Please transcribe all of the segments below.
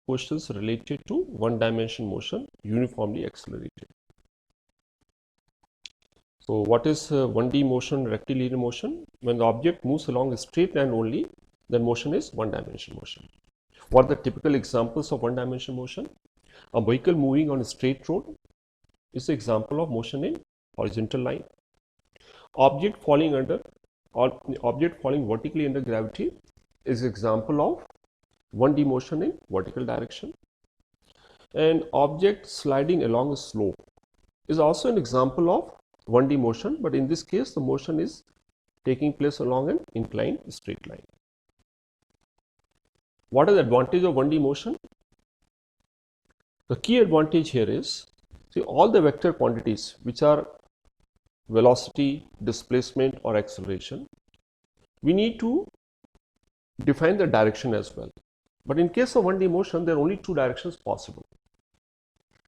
questions related to one-dimension motion uniformly accelerated. So what is 1D motion, rectilinear motion? When the object moves along a straight line only, then motion is one-dimension motion. What are the typical examples of one-dimension motion? A vehicle moving on a straight road is an example of motion in horizontal line. Object falling vertically under gravity is an example of 1D motion in vertical direction. And object sliding along a slope is also an example of 1D motion, but in this case the motion is taking place along an inclined straight line. What is the advantage of 1D motion? The key advantage here is, see, all the vector quantities which are velocity, displacement or acceleration, we need to define the direction as well. But in case of 1D motion, there are only two directions possible.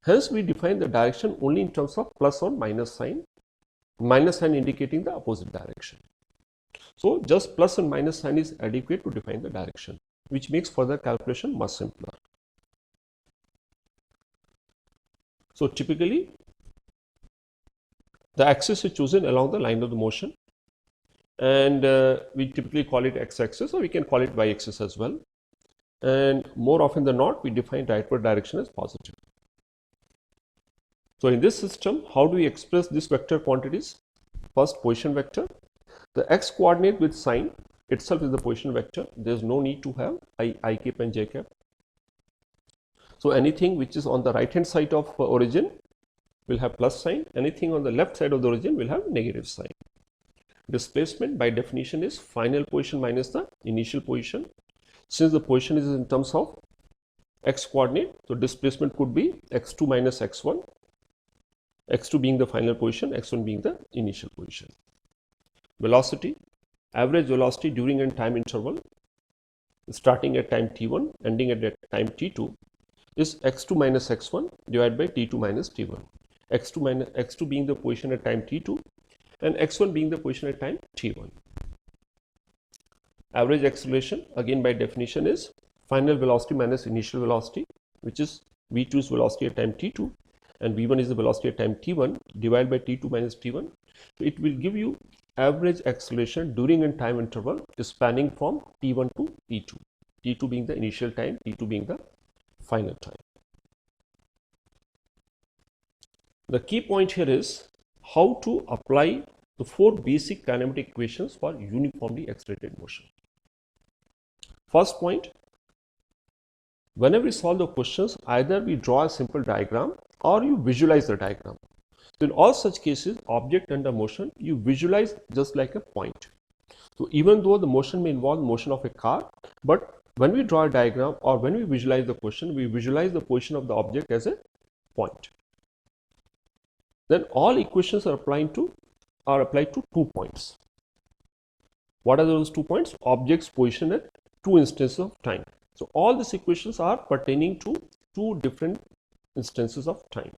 Hence, we define the direction only in terms of plus or minus sign indicating the opposite direction. So, just plus and minus sign is adequate to define the direction, which makes further calculation much simpler. So, typically, the axis is chosen along the line of the motion, and we typically call it x-axis, or we can call it y-axis as well. And more often than not, we define rightward direction as positive. So in this system, how do we express these vector quantities? First, position vector. The x coordinate with sign itself is the position vector. There is no need to have I cap and j cap. So anything which is on the right hand side of origin will have plus sign. Anything on the left side of the origin will have negative sign. Displacement by definition is final position minus the initial position. Since the position is in terms of x coordinate, so displacement could be x2 minus x1. x2 being the final position, x1 being the initial position. Velocity, average velocity during a time interval starting at time t1, ending at time t2 is x2 minus x1 divided by t2 minus t1. x2 being the position at time t2 and x1 being the position at time t1. Average acceleration, again by definition, is final velocity minus initial velocity, which is v2 is velocity at time t2 and v1 is the velocity at time t1 divided by t2 minus t1. So it will give you average acceleration during a time interval spanning from t1 to t2, t2 being the initial time, t2 being the final time. The key point here is how to apply the four basic kinematic equations for uniformly accelerated motion. First point, whenever we solve the questions, either we draw a simple diagram or you visualize the diagram. So in all such cases, object under motion, you visualize just like a point. So even though the motion may involve motion of a car, but when we draw a diagram or when we visualize the question, we visualize the position of the object as a point. Then all equations are applied to 2 points. What are those 2 points? Object's position at 2 instances of time. So all these equations are pertaining to 2 different instances of time.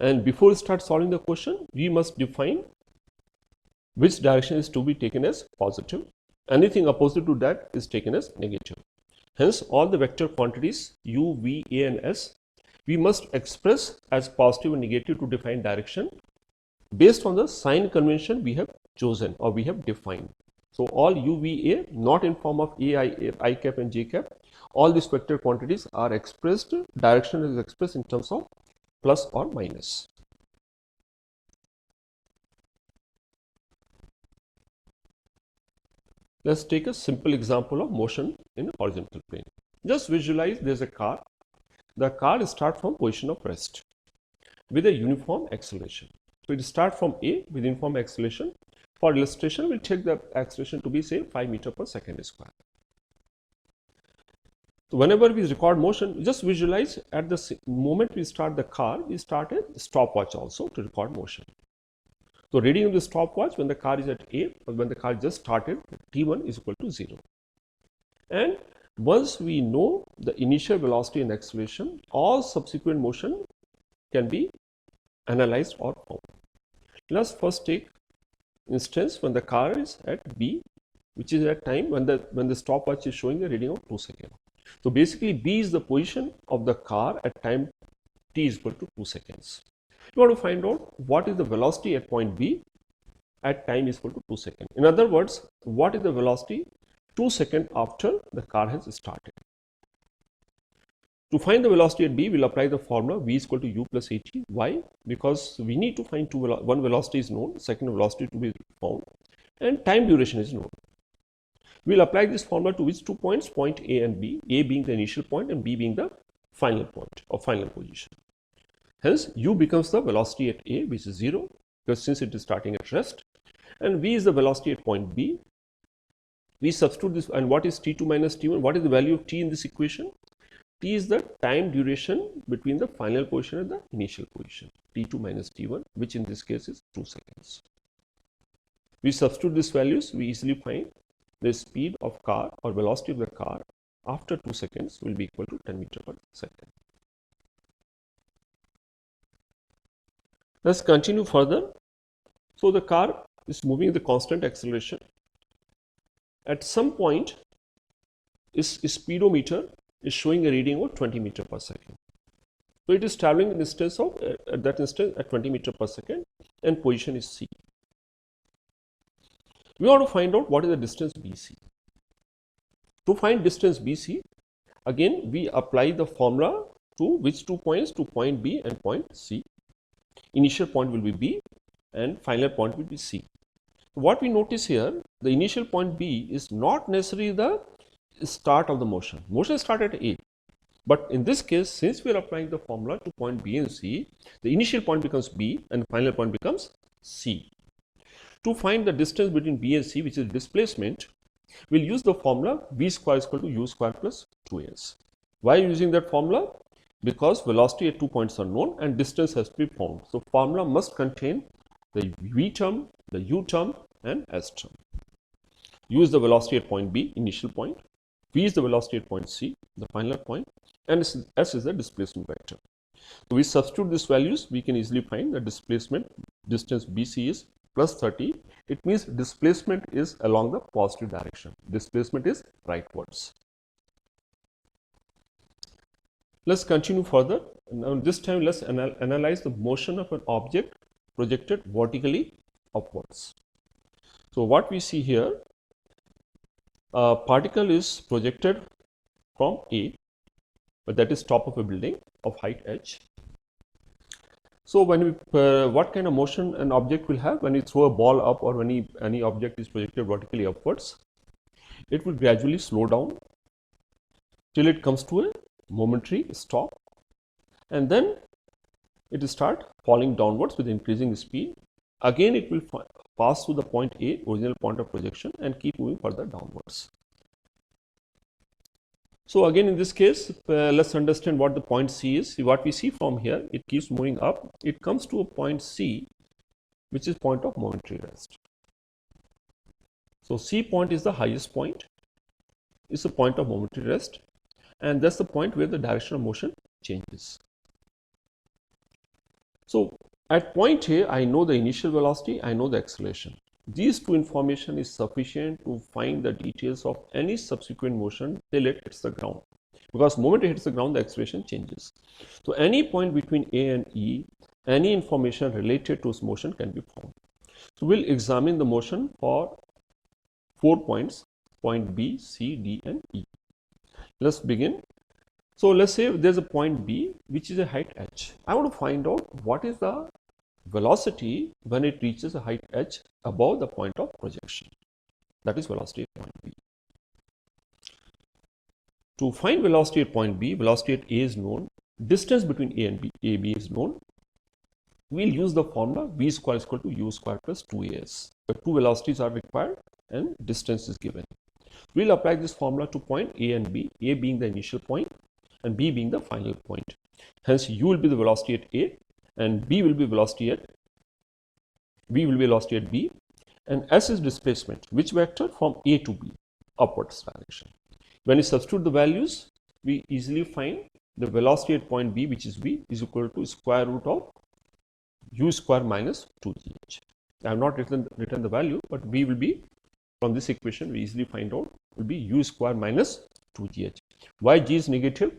And before we start solving the question, we must define which direction is to be taken as positive. Anything opposite to that is taken as negative. Hence, all the vector quantities u, v, a and s, we must express as positive and negative to define direction based on the sign convention we have chosen or we have defined. So all u, v, a not in form of a, I cap and j cap. All these vector quantities are expressed, direction is expressed in terms of plus or minus. Let's take a simple example of motion in a horizontal plane. Just visualize there is a car. The car starts from position of rest with a uniform acceleration. So it starts from A with uniform acceleration. For illustration, we'll take the acceleration to be, say, 5 meters per second square. So whenever we record motion, just visualize at the moment we start the car, we start a stopwatch also to record motion. So reading of the stopwatch when the car is at A, or when the car just started, t1 is equal to 0. And once we know the initial velocity and acceleration, all subsequent motion can be analyzed or found. Let's first take instance when the car is at B, which is at time when the stopwatch is showing a reading of 2 seconds. So basically B is the position of the car at time t is equal to 2 seconds. You want to find out what is the velocity at point B at time is equal to 2 seconds. In other words, what is the velocity 2 seconds after the car has started. To find the velocity at B, we'll apply the formula V is equal to U plus AT. Why? Because we need to find one velocity is known, second velocity to be found, and time duration is known. We'll apply this formula to which 2 points, point A and B, A being the initial point and B being the final point or final position. Hence, U becomes the velocity at A, which is 0, because since it is starting at rest, and V is the velocity at point B. We substitute this, and what is T2 minus T1? What is the value of T in this equation? T is the time duration between the final position and the initial position, T2 minus T1, which in this case is 2 seconds. We substitute these values, we easily find the speed of car or velocity of the car after 2 seconds will be equal to 10 meters per second. Let's continue further. So the car is moving with the constant acceleration. At some point, its speedometer is showing a reading of 20 meters per second. So it is traveling an distance of at that instant at 20 meters per second, and position is C. We want to find out what is the distance BC. To find distance BC, again we apply the formula to which 2 points, to point B and point C. Initial point will be B and final point will be C. What we notice here, the initial point B is not necessarily the start of the motion. Motion started at A. But in this case, since we are applying the formula to point B and C, the initial point becomes B and final point becomes C. To find the distance between B and C, which is displacement, we'll use the formula V square is equal to U square plus 2S. Why using that formula? Because velocity at 2 points are known and distance has to be found. So formula must contain the V term, the U term and S term. U is the velocity at point B, initial point. V is the velocity at point C, the final point, and S is the displacement vector. So we substitute these values, we can easily find the displacement distance BC is plus 30. It means displacement is along the positive direction. Displacement is rightwards. Let's continue further. Now this time let's analyze the motion of an object projected vertically upwards. So what we see here, a particle is projected from A, but that is top of a building of height h. So when we, what kind of motion an object will have when you throw a ball up or when any object is projected vertically upwards? It will gradually slow down till it comes to a momentary stop, and then it will start falling downwards with increasing speed. Again it will pass through the point A, original point of projection, and keep moving further downwards. So again in this case, let's understand what the point C is. See what we see from here, it keeps moving up, it comes to a point C, which is point of momentary rest. So C point is the highest point, it's a point of momentary rest, and that's the point where the direction of motion changes. So at point A, I know the initial velocity, I know the acceleration. These two information is sufficient to find the details of any subsequent motion till it hits the ground. Because the moment it hits the ground, the acceleration changes. So any point between A and E, any information related to its motion can be found. So we'll examine the motion for 4 points, point B, C, D and E. Let's begin. So let's say there's a point B which is a height h. I want to find out what is the velocity when it reaches a height h above the point of projection. That is velocity at point B. To find velocity at point B, velocity at A is known, distance between A and B, AB is known. We'll use the formula V square is equal to U square plus 2AS. The two velocities are required and distance is given. We'll apply this formula to point A and B, A being the initial point and B being the final point. Hence U will be the velocity at A and B will be velocity at B, and S is displacement. Which vector? From A to B, upwards direction. When we substitute the values, we easily find the velocity at point B, which is V, is equal to square root of U square minus 2gh. I have not written the value, but V will be, from this equation we easily find out, will be U square minus 2gh. Why g is negative?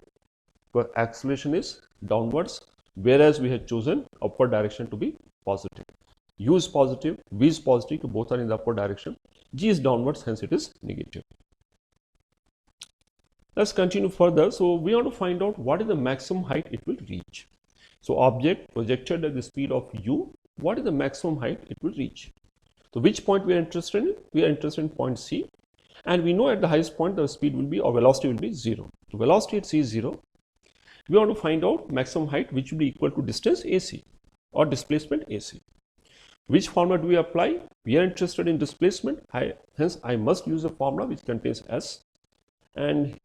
Because acceleration is downwards, whereas we had chosen upward direction to be positive. U is positive, V is positive, both are in the upward direction. G is downwards, hence it is negative. Let's continue further. So we want to find out what is the maximum height it will reach. So object projected at the speed of u, what is the maximum height it will reach? So which point we are interested in? We are interested in point C, and we know at the highest point the speed will be, or velocity will be 0. So velocity at C is 0. We want to find out maximum height which will be equal to distance AC or displacement AC. Which formula do we apply? We are interested in displacement, hence I must use a formula which contains S. And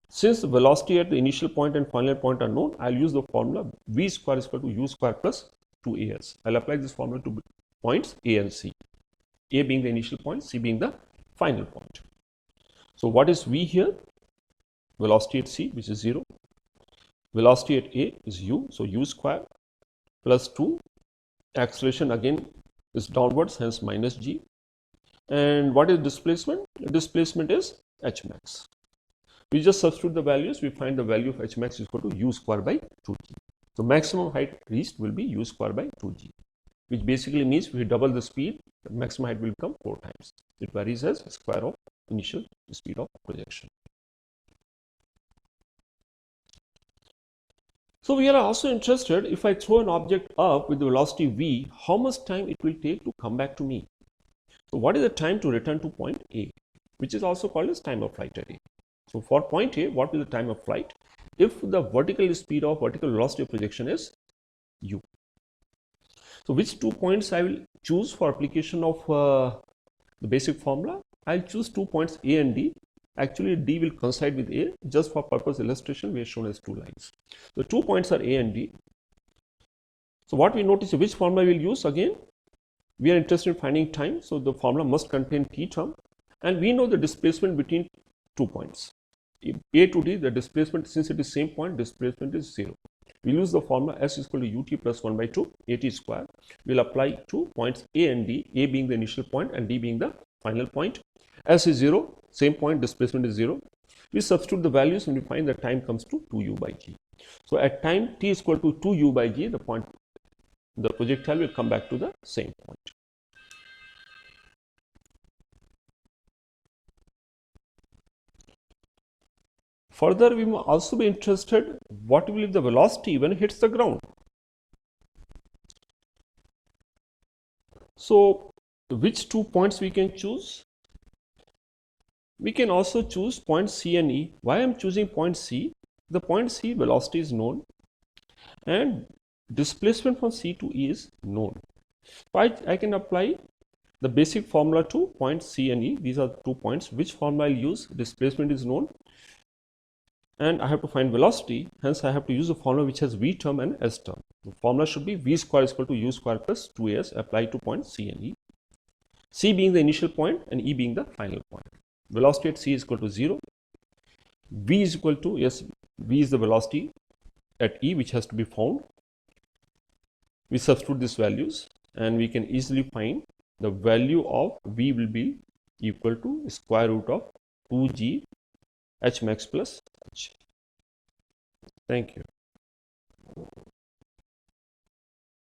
since the velocity at the initial point and final point are known, I'll use the formula V square is equal to U square plus 2AS. I'll apply this formula to points A and C. A being the initial point, C being the final point. So what is V here? Velocity at C, which is 0. Velocity at A is U, so U square plus 2. Acceleration again is downwards, hence minus g. And what is displacement? Displacement is h max. We just substitute the values, we find the value of h max is equal to u square by 2g. So maximum height reached will be u square by 2g, which basically means if we double the speed, the maximum height will become 4 times. It varies as square of initial speed of projection. So we are also interested, if I throw an object up with the velocity v, how much time it will take to come back to me. So what is the time to return to point A, which is also called as time of flight at A. So for point A, what is the time of flight? If the vertical speed of vertical velocity of projection is u. So which 2 points I will choose for application of the basic formula? I'll choose 2 points A and D. Actually, D will coincide with A. Just for purpose illustration, we have shown as 2 lines. The 2 points are A and D. So what we notice, which formula we will use? Again, we are interested in finding time. So the formula must contain t term. And we know the displacement between 2 points. A to D, the displacement, since it is same point, displacement is 0. We use the formula S is equal to ut plus 1 by 2 at square. We will apply to points A and D, A being the initial point and D being the final point. S is 0, same point, displacement is 0. We substitute the values and we find that time comes to 2u by g. So at time t is equal to 2u by g, the projectile will come back to the same point. Further, we may also be interested what will be the velocity when it hits the ground. So which 2 points we can choose? We can also choose points C and E. Why I am choosing point C? The point C velocity is known and displacement from C to E is known. So I can apply the basic formula to points C and E. These are 2 points. Which formula I will use? Displacement is known and I have to find velocity, hence I have to use a formula which has V term and S term. The formula should be V square is equal to U square plus 2AS applied to points C and E. C being the initial point and E being the final point. Velocity at C is equal to 0. V is equal to, yes, V is the velocity at E which has to be found. We substitute these values and we can easily find the value of V will be equal to square root of 2g h max plus h. Thank you.